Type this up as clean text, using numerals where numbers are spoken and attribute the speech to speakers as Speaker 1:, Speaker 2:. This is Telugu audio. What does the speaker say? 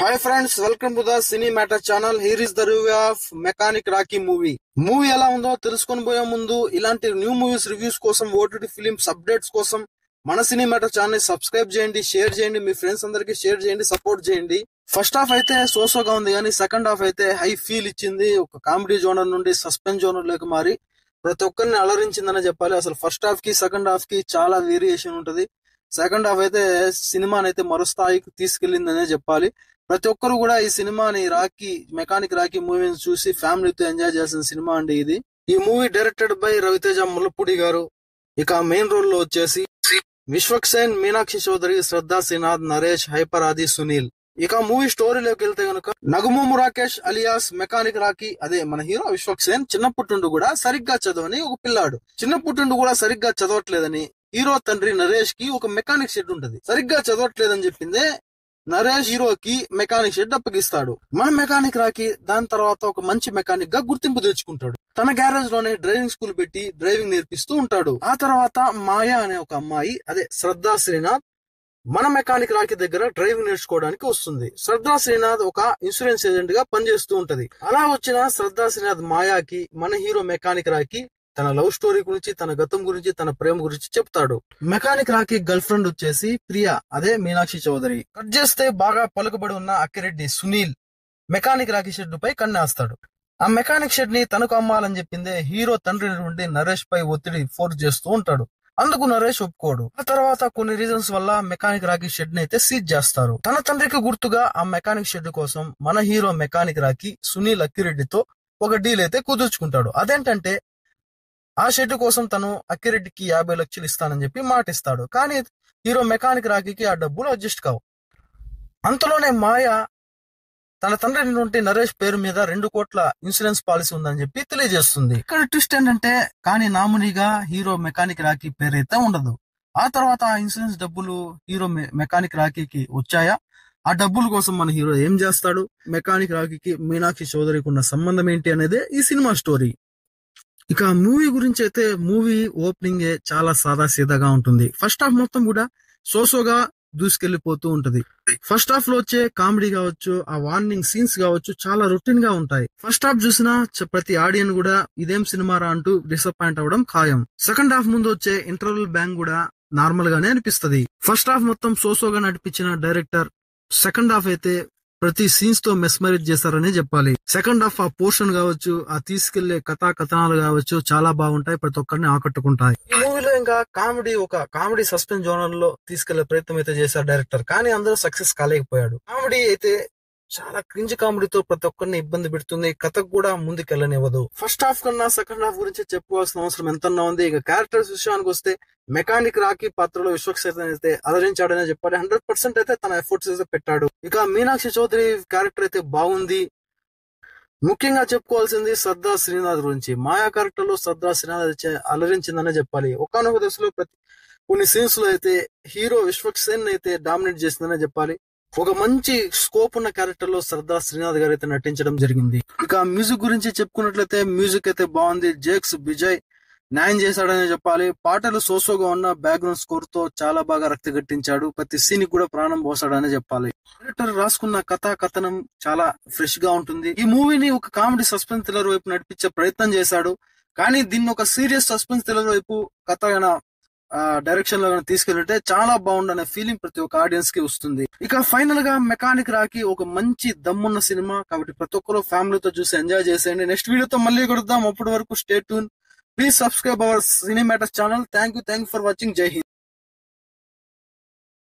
Speaker 1: Hi friends, welcome to the Cinematter channel. Here is the review of Mechanic Rocky movie. Movie ఎలా ఉందో తెలుసుకొని పోయే ముందు ఇలాంటి న్యూ మూవీస్ రివ్యూస్ కోసం, ఓటీటీ ఫిలిమ్స్ అప్డేట్స్ కోసం మన సినిమాటర్ ఛానల్ సబ్స్క్రైబ్ చేయండి, షేర్ చేయండి, మీ ఫ్రెండ్స్ అందరికి షేర్ చేయండి, సపోర్ట్ చేయండి. ఫస్ట్ హాఫ్ అయితే సోసోగా ఉంది కానీ సెకండ్ హాఫ్ అయితే హై ఫీల్ ఇచ్చింది. ఒక కామెడీ జోనర్ నుండి సస్పెన్స్ జోనర్ లోకి మారి ప్రతి ఒక్కరిని అలరించిందని చెప్పాలి. అసలు ఫస్ట్ హాఫ్ కి సెకండ్ హాఫ్ కి చాలా వేరియేషన్ ఉంటది. సెకండ్ హాఫ్ అయితే సినిమాని అయితే మరో స్థాయికి తీసుకెళ్లిందనే చెప్పాలి. ప్రతి ఒక్కరు కూడా ఈ సినిమాని మెకానిక్ రాకీ మూవీని చూసి ఫ్యామిలీతో ఎంజాయ్ చేసిన సినిమా అండి ఇది. ఈ movie directed by Ravi Teja Mullapudi గారు. ఇక మెయిన్ రోల్ లో వచ్చేసి విశ్వక్సేన్, మీనాక్షి చౌదరి, శ్రద్ధా శ్రీనాథ్, నరేష్, హైపర్ ఆది, సునీల్. ఇక మూవీ స్టోరీలోకి వెళ్తే గనుక Nagumomu Rakesh alias mechanic Rocky, అదే మన హీరో విశ్వక్సేన్ చిన్నప్పటి కూడా సరిగ్గా చదవని ఒక పిల్లాడు. చిన్నప్పటి కూడా సరిగ్గా చదవట్లేదని హీరో తండ్రి నరేష్ కి ఒక మెకానిక్ షెడ్ ఉంటది. సరిగ్గా చదవట్లేదని చెప్పిందే నరేష్ హీరోకి మెకానిక్ షెడ్ అప్పగిస్తాడు. మన మెకానిక్ రాకీ దాని తర్వాత ఒక మంచి మెకానిక్ గా గుర్తింపు తెచ్చుకుంటాడు. తన గ్యారేజ్ లోనే డ్రైవింగ్ స్కూల్ పెట్టి డ్రైవింగ్ నేర్పిస్తూ ఉంటాడు. ఆ తర్వాత మాయా అనే ఒక అమ్మాయి, అదే శ్రద్ధా శ్రీనాథ్, మన మెకానిక్ రాకీ దగ్గర డ్రైవింగ్ నేర్చుకోవడానికి వస్తుంది. శ్రద్ధా శ్రీనాథ్ ఒక ఇన్సూరెన్స్ ఏజెంట్ గా పనిచేస్తూ ఉంటది. అలా వచ్చిన శ్రద్ధా శ్రీనాథ్ మాయాకి మన హీరో మెకానిక్ రాకీ తన లవ్ స్టోరీ గురించి, తన గతం గురించి, తన ప్రేమ గురించి చెప్తాడు. మెకానిక్ రాకీ గర్ల్ ఫ్రెండ్ వచ్చేసి ప్రియా, అదే మీనాక్షి చౌదరి. కట్ చేస్తే బాగా పలుకుబడి ఉన్న Akkireddy Sunil mechanic Rocky shed పై కన్నేస్తాడు. ఆ మెకానిక్ షెడ్ ని తనకు అమ్మాలని చెప్పిందే హీరో తండ్రి నుండి నరేష్ పై ఒత్తిడి ఫోర్స్ చేస్తూ ఉంటాడు. అందుకు నరేష్ ఒప్పుకోడు. ఆ తర్వాత కొన్ని రీజన్స్ వల్ల మెకానిక్ రాకీ షెడ్ ని అయితే సీజ్ చేస్తారు. తన తండ్రికి గుర్తుగా ఆ మెకానిక్ షెడ్ కోసం మన హీరో మెకానిక్ రాకీ సునీల్ అక్కిరెడ్డితో ఒక డీల్ అయితే కుదుర్చుకుంటాడు. అదేంటంటే ఆ షెడ్ కోసం తను అక్కిరెడ్డికి 50 లక్షలు ఇస్తానని చెప్పి మాటిస్తాడు. కానీ హీరో మెకానిక్ రాకీకి ఆ డబ్బులు అడ్జస్ట్ కావు. అంతలోనే మాయ తన తండ్రి నుండి నరేష్ పేరు మీద 2 కోట్ల ఇన్సూరెన్స్ పాలసీ ఉందని చెప్పి తెలియజేస్తుంది. ఇక్కడ ట్విస్ట్ ఏంటంటే కానీ నామినీగా హీరో మెకానిక్ రాకీ పేరైతే ఉండదు. ఆ తర్వాత ఆ ఇన్సూరెన్స్ డబ్బులు హీరో మెకానిక్ రాకీకి వచ్చాయా? ఆ డబ్బుల కోసం మన హీరో ఏం చేస్తాడు? మెకానిక్ రాకీకి మీనాక్షి చౌదరికి ఉన్న సంబంధం ఏంటి అనేది ఈ సినిమా స్టోరీ. ఇక మూవీ గురించి అయితే మూవీ ఓపెనింగ్ చాలా సాదా సీదాగా ఉంటుంది. ఫస్ట్ హాఫ్ మొత్తం కూడా సోసోగా దూసుకెళ్లిపోతూ ఉంటది. ఫస్ట్ హాఫ్ లో వచ్చే కామెడీ కావచ్చు, ఆ వార్నింగ్ సీన్స్ కావచ్చు, చాలా రొటీన్ గా ఉంటాయి. ఫస్ట్ హాఫ్ చూసిన ప్రతి ఆడియన్ కూడా ఇదేం సినిమారా అంటూ డిసప్పాయింట్ అవ్వడం ఖాయం. సెకండ్ హాఫ్ ముందు వచ్చే ఇంటర్వెల్ బ్యాంగ్ కూడా నార్మల్ గానే అనిపిస్తది. ఫస్ట్ హాఫ్ మొత్తం సోసోగా నడిపించిన డైరెక్టర్ సెకండ్ హాఫ్ అయితే ప్రతి సీన్స్ తో మెస్మరైజ్ చేశారనే చెప్పాలి. సెకండ్ హాఫ్ ఆ పోర్షన్ కావచ్చు, ఆ తీసుకెళ్లే కథనాలు కావచ్చు చాలా బాగుంటాయి, ప్రతి ఒక్కరిని ఆకట్టుకుంటాయి. ఈ మూవీలో ఇంకా ఒక కామెడీ సస్పెన్స్ జోనర్ లో తీసుకెళ్లే ప్రయత్నం అయితే చేశారు డైరెక్టర్. కానీ అందరూ సక్సెస్ కాలేకపోయాడు. కామెడీ అయితే చాలా క్రింజ్ కామెడీతో ప్రతి ఒక్కరిని ఇబ్బంది పెడుతుంది. కథకు కూడా ముందుకెళ్ళనివ్వదు. ఫస్ట్ హాఫ్ కన్నా సెకండ్ హాఫ్ గురించి చెప్పుకోవాల్సిన అవసరం ఎంతన్నా ఉంది. ఇక క్యారెక్టర్స్ విషయానికి వస్తే మెకానిక్ రాకీ పాత్రలో విశ్వక్సేన్ అయితే అలరించాడనే చెప్పాలి. 100% అయితే తన ఎఫర్ట్స్ అయితే పెట్టాడు. ఇక మీనాక్షి చౌదరి క్యారెక్టర్ అయితే బాగుంది. ముఖ్యంగా చెప్పుకోవాల్సింది శ్రద్ధా శ్రీనాథ్ గురించి. మాయా క్యారెక్టర్ లో శ్రద్ధా శ్రీనాథ్ అలరించిందనే చెప్పాలి. ఒకానొక దశలో కొన్ని సీన్స్ లో అయితే హీరో విశ్వక్సేన్ అయితే డామినేట్ చేసిందనే చెప్పాలి. ఒక మంచి స్కోప్ ఉన్న క్యారెక్టర్ లో శ్రద్ధా శ్రీనాథ్ గారు అయితే నటించడం జరిగింది. ఇక మ్యూజిక్ గురించి చెప్పుకున్నట్లయితే మ్యూజిక్ అయితే బాగుంది. జేక్స్ విజయ్ న్యాయం చేశాడని చెప్పాలి. పాటలు సోసోగా ఉన్న బ్యాక్గ్రౌండ్ స్కోర్ తో చాలా బాగా రక్తగట్టించాడు. ప్రతి సీన్ కూడా ప్రాణం పోసాడని చెప్పాలి. డైరెక్టర్ రాసుకున్న కథనం చాలా ఫ్రెష్ గా ఉంటుంది. ఈ మూవీని ఒక కామెడీ సస్పెన్స్ థ్రిల్లర్ వైపు నడిపించే ప్రయత్నం చేశాడు. కానీ దీన్ని ఒక సీరియస్ సస్పెన్స్ థ్రిల్లర్ వైపు కథ డైరెక్షన్ లో తీసుకెళ్తే చాలా బాగుందనే ఫీలింగ్ ప్రతి ఒక్క ఆడియన్స్ కి వస్తుంది. ఇక ఫైనల్ గా మెకానిక్ రాకీ ఒక మంచి దమ్మున్న సినిమా కాబట్టి ప్రతి ఒక్కరు ఫ్యామిలీతో చూసి ఎంజాయ్ చేసేయండి. నెక్స్ట్ వీడియోతో మళ్ళీ కొడదాం. అప్పటి వరకు stay tune. Please subscribe our Cinematters channel. Thank you for watching. Jai Hind.